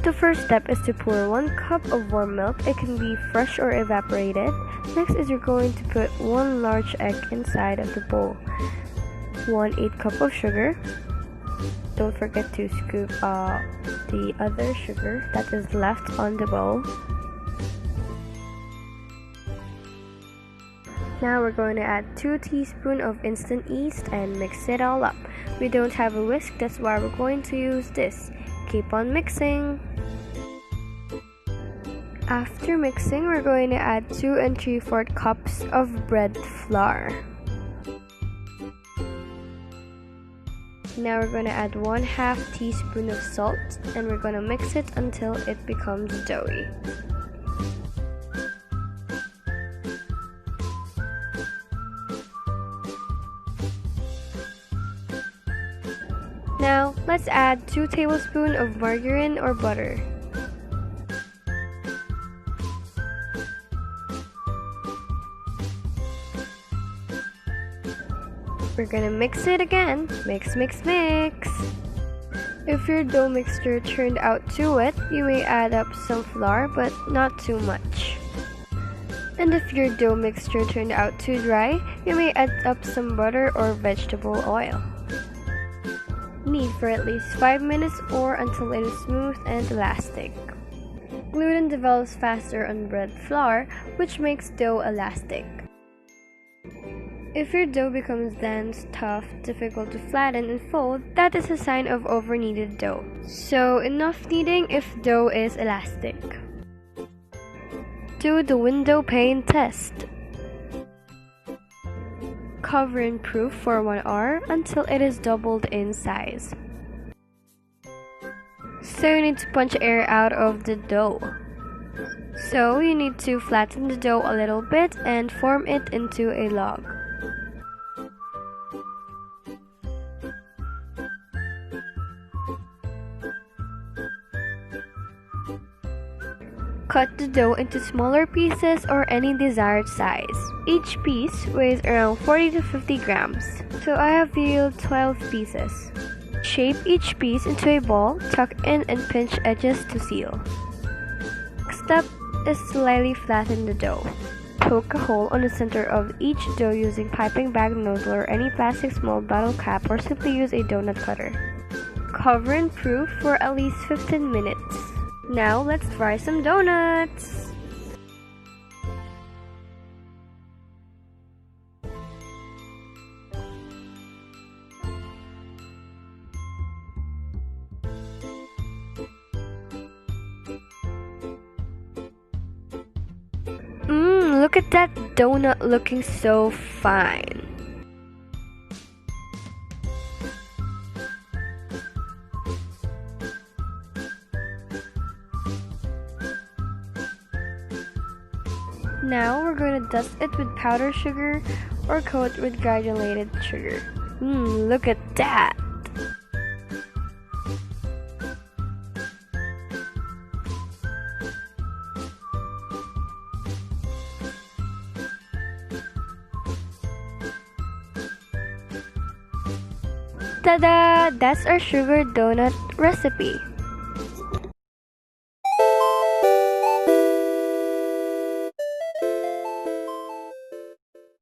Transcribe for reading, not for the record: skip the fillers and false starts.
The first step is to pour 1 cup of warm milk. It can be fresh or evaporated. Next is you're going to put 1 large egg inside of the bowl. 1/8 cup of sugar. Don't forget to scoop the other sugar that is left on the bowl. Now we're going to add 2 teaspoons of instant yeast and mix it all up. We don't have a whisk, that's why we're going to use this. Keep on mixing. After mixing, we're going to add 2 3/4 cups of bread flour. Now we're going to add 1/2 teaspoon of salt and we're going to mix it until it becomes doughy. Now, let's add 2 tablespoons of margarine or butter. We're gonna mix it again. Mix, mix, mix. If your dough mixture turned out too wet, you may add up some flour, but not too much. And if your dough mixture turned out too dry, you may add up some butter or vegetable oil. Knead for at least 5 minutes or until it is smooth and elastic. Gluten develops faster on bread flour, which makes dough elastic. If your dough becomes dense, tough, difficult to flatten and fold, that is a sign of over-kneaded dough. So enough kneading if dough is elastic. Do the window pane test. Cover and proof for 1 hour until it is doubled in size. So you need to punch air out of the dough. So you need to flatten the dough a little bit and form it into a log. Cut the dough into smaller pieces or any desired size. Each piece weighs around 40 to 50 grams, so I have filled 12 pieces. Shape each piece into a ball, tuck in and pinch edges to seal. Next step is slightly flatten the dough. Poke a hole on the center of each dough using piping bag nozzle or any plastic small bottle cap, or simply use a donut cutter. Cover and proof for at least 15 minutes. Now let's fry some donuts! Look at that donut looking so fine. Now we're going to dust it with powdered sugar or coat with granulated sugar. Look at that! Ta-da! That's our sugar donut recipe.